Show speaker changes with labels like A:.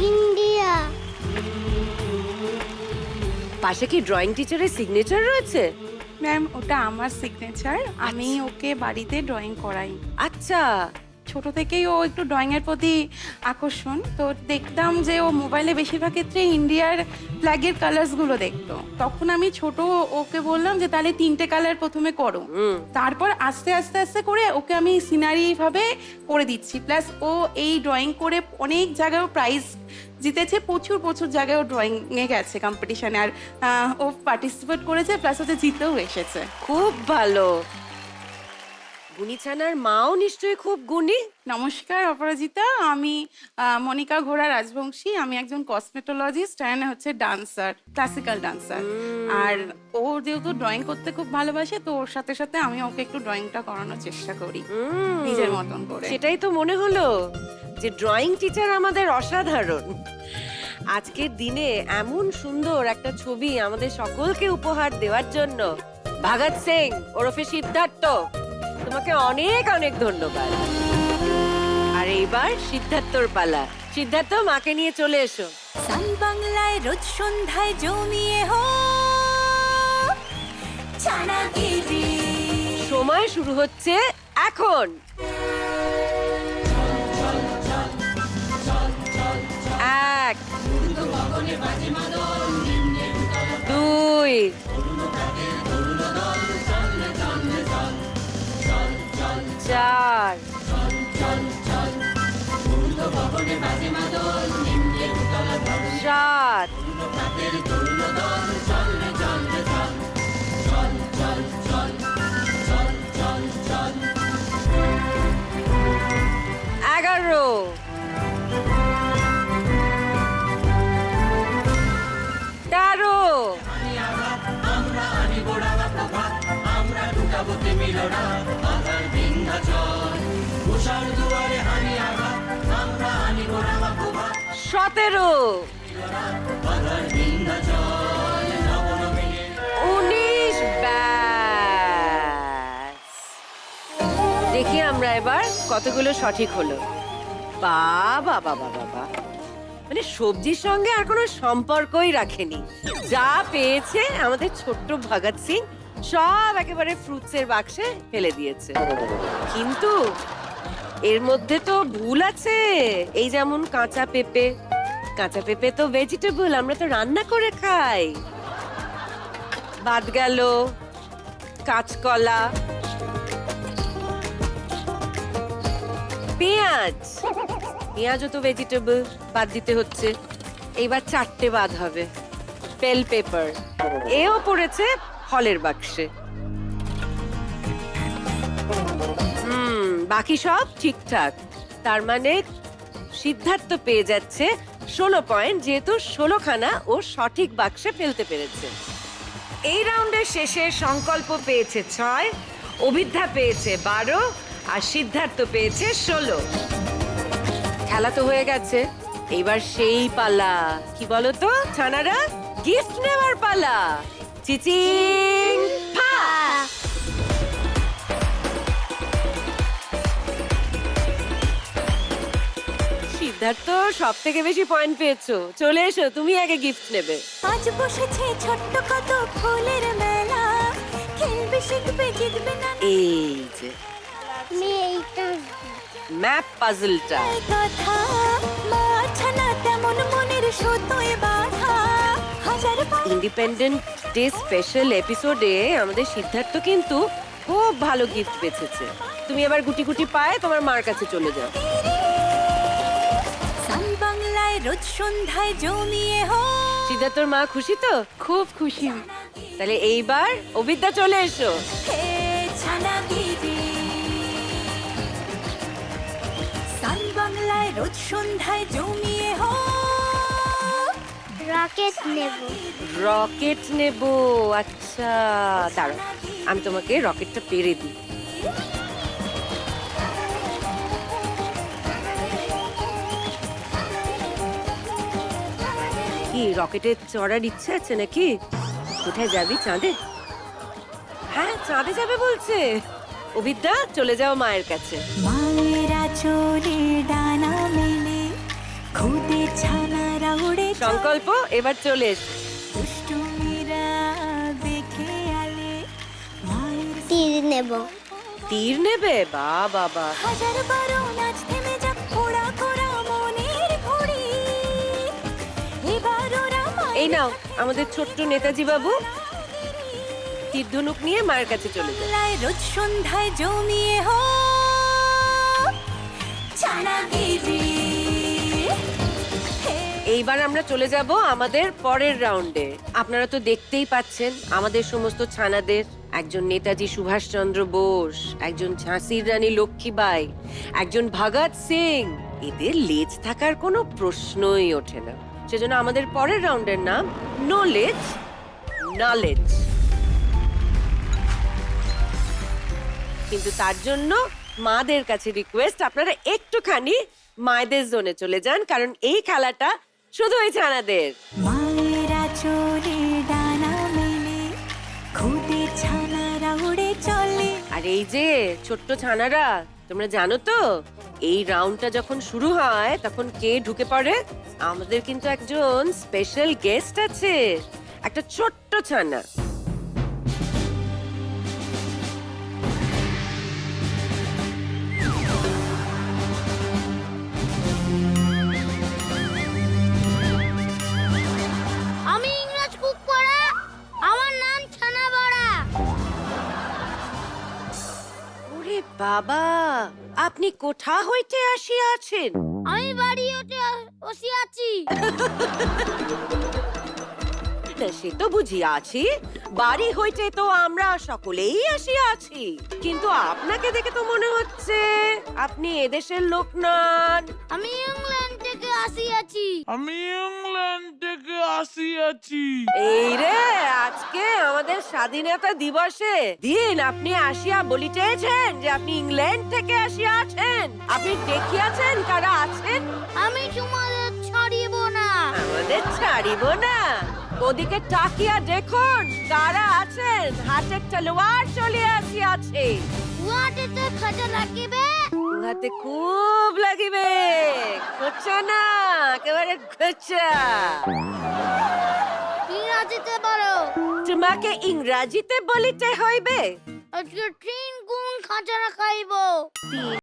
A: India.
B: পাশে কি drawing টিচারের সিগনেচার রয়েছে?
C: ম্যাম ওটা আমার সিগনেচার, আমি ওকে বাড়িতে ড্রয়িং করাই।
B: আচ্ছা,
C: ছোট থেকেই ও একটু ড্রয়িং এর প্রতি আকর্ষণ, তো দেখতাম যে ও মোবাইলে বেশিরভাগ ক্ষেত্রে ইন্ডিয়ার ফ্ল্যাগের কালার্স গুলো দেখতো। তখন আমি ছোট ওকে বললাম যে তাহলে 3টে কালার প্রথমে করো, তারপর আস্তে আস্তে আস্তে করে ওকে আমি সিনারি ভাবে করে দিচ্ছি। প্লাস ও এই ড্রয়িং করে অনেক জায়গায় প্রাইজ জিতেছে, প্রচুর প্রচুর জায়গায় ও ড্রয়িং এ গেছে কম্পিটিশনে, আর ও পার্টিসিপেট করেছে, প্লাস ওতে জিতেও এসেছে।
B: খুব ভালো। গুণী ছানার মাও নিশ্চয়ই খুব গুণী।
C: নমস্কার অপরাজিতা, আমি মনিকা ঘোড়া রাজবংশী। আমি একজন কসমেটোলজিস্ট অ্যান্ড হচ্ছে ডান্সার, ক্লাসিক্যাল ডান্সার। আর ও যেহেতু ড্রয়িং করতে খুব ভালোবাসে, তো ওর সাথে সাথে আমি ওকে একটু ড্রয়িংটা করানোর চেষ্টা করি নিজের মতন করে।
B: সেটাই তো মনে হলো যে ড্রয়িং টিচার আমাদের অসাধারণ। আজকের দিনে এমন সুন্দর একটা ছবি আমাদের সকলকে উপহার দেওয়ার জন্য ভগৎ সিং ওরফে সিদ্ধার্থ, তোমাকে অনেক অনেক ধন্যবাদ। আর এইবার সিদ্ধার্থর পালা। সিদ্ধার্থ, মাকে নিয়ে চলে এসো।
D: সান বাংলায় রোজ সন্ধ্যায় জমিয়ে হো চানাগিরি।
B: সময় শুরু হচ্ছে এখন। এক, দুই, চার, সাত, 11, 13, 17, 19, ব্যাস। দেখি আমরা এবার কতগুলো সঠিক হলো। বাবা বাবা বাবা, মানে সবজির সঙ্গে আর কোনো সম্পর্কই রাখেনি। যা পেয়েছে আমাদের ছোট্ট ভগৎ সিং সব একেবারে ফ্রুটসের বাক্সে ফেলে দিয়েছে। কিন্তু এর মধ্যে তো ভুল আছে। এই যেমন কাঁচা পেঁপে, কাঁচা পেঁপে তো ভেজিটেবল, আমরা তো রান্না করে খাই। বাদ গেল কাঁচকলা, পেঁয়াজ, পেঁয়াজও তো ভেজিটেবল, বাদ দিতে হচ্ছে। এইবার 4টে বাদ হবে। বেল পেপার, এও পড়েছে ফলের বাক্সে। বাকি সব ঠিকঠাক। তার মানে সিদ্ধার্থ পেয়ে যাচ্ছে 16 পয়েন্ট, যেহেতু 16খানা ও সঠিক বাক্সে ফেলতে পেরেছে।
E: এই রাউন্ডের শেষে সংকল্প পেয়েছে 6, অভিদ্ধা পেয়েছে 12 আর সিদ্ধার্থ পেয়েছে 16।
B: খেলা তো হয়ে গেছে, এইবার সেই পালা। কি বলো তো ছানারা, গিফট নেওয়ার পালা। চিচিং ফা। সিদ্ধার্থ সব থেকে বেশি পয়েন্ট পেয়েছো, চলে এসো, তুমি আগে গিফট নেবে।
D: আজ বসেছে ছোট্ট কত ফুলের মেলা, খেলবে শিখবে জিতবে না
B: এই যে
A: আমি এইটা
B: ম্যাপ পাজলটা।
D: এই কথা মা ছানা তেমন মনের সুতোয় বাঁধা হাজার
B: ইন্ডিপেন্ডেন্ট ডে স্পেশাল এপিসোডে আমাদের সিদ্ধার্থ কিন্তু খুব ভালো গিফট বেঁচেছে। তুমি এবার গুটি গুটি পায়ে তোমার মার কাছে চলে যাও।
D: সান বাংলায় রোজ সন্ধ্যায় জমিয়ে হো।
B: সিদ্ধার্থর মা খুশি তো?
C: খুব খুশি।
B: তাহলে এইবার অবিদ্যা চলে এসো।
D: হে ছানাগিরি। সান বাংলায় রোজ সন্ধ্যায় জমিয়ে হো।
A: রকেট নেব।
B: রকেট নেব, আচ্ছা দাঁড়াও, আমি তোমাকে রকেটটা পেরে দিই। কি রকেটে চড়ার ইচ্ছে আছে নাকি? কোথায় যাবি, চাঁদে? হ্যাঁ চাঁদে যাবে বলছে। অবিদ্যা চলে যাও মায়ের কাছে।
D: মায়েরা চলে ডানা মেলে
B: সংকল্প এবার চলে এসো।
D: দুষ্টু মীরা দেখে আলে মায়ের
A: তীর নেব।
B: তীর নেবে? বাবা
D: হাজার বারো নাচ থেমে যাক কোড়া কোড়া মনের ঘুড়ি এবার ওরা
B: এই নাও আমাদের ছোট্ট নেতাজি বাবু, তীর ধনুক নিয়ে মায়ের কাছে চলে যাও।
D: মায়ের রোজ সন্ধ্যায় জমিয়ে হো চানাগিরি
B: এইবার আমরা চলে যাব আমাদের পরের রাউন্ডে। আপনারা তো দেখতেই পাচ্ছেন আমাদের সমস্ত ছানাদের, একজন নেতাজি সুভাষচন্দ্র বোস, একজন ঝাঁসির রানী লক্ষ্মীবাই, একজন ভগৎ সিং। এদের লেজ থাকার কোনো প্রশ্নই ওঠে না। সেজন্য আমাদের পরের রাউন্ডের নাম নো লেজ নলেজ। কিন্তু তার জন্য মাদের কাছে রিকোয়েস্ট, আপনারা একটুখানি মায়েদের জোনে চলে যান, কারণ এই খেলাটা শুধু এই ছানাদের।
D: মায়েরা চলে ডানা মেলে খুদে ছানারা উড়ে চলে
B: আর এই যে ছোট্ট ছানারা, তোমরা জানো তো এই রাউন্ডটা যখন শুরু হয় তখন কে ঢুকে পড়ে? আমাদের কিন্তু একজন স্পেশাল গেস্ট আছে, একটা ছোট্ট ছানা।
A: আমি ইংরেজ কুক পড়া, আমার নাম ছানা বড়া।
B: ওরে বাবা, আপনি কোথা হইতে আসিয়াছেন?
A: আমি বাড়ি হতে বসিয়াছি।
B: সে তো বুঝিয়াছি, বাড়ি হইতে তো আমরা সকলেই আসিয়াছি, কিন্তু আপনাকে দেখে তো মনে হচ্ছে আপনি এদেশের লোক নন।
A: আমি ইংল্যান্ড থেকে আসিয়াছি।
B: এই রে, আজকে আমাদের স্বাধীনতা দিবসে দিন আপনি আসিয়া বলিতেছেন যে আপনি ইংল্যান্ড থেকে আসিয়াছেন। আপনি দেখিয়াছেন কারা আছেন?
A: আমি তোমাদের ছাড়িব না।
B: আমাদের ছাড়িব না? ওদিকে তাকিয়া দেখুন কারা আছেন। হাতে তলোয়ার চলে আসিয়াছে।
A: উহাতে খাজা লাগিবে।
B: হাতে খুব লাগিবে। খোঁচা না, একেবারে খোঁচা।
A: ইংরাজিতে বলো।
B: তোমাকে ইংরাজিতে বলিতে হইবে।
A: আজকে 3 গুণ খাজা খাইব।
B: 3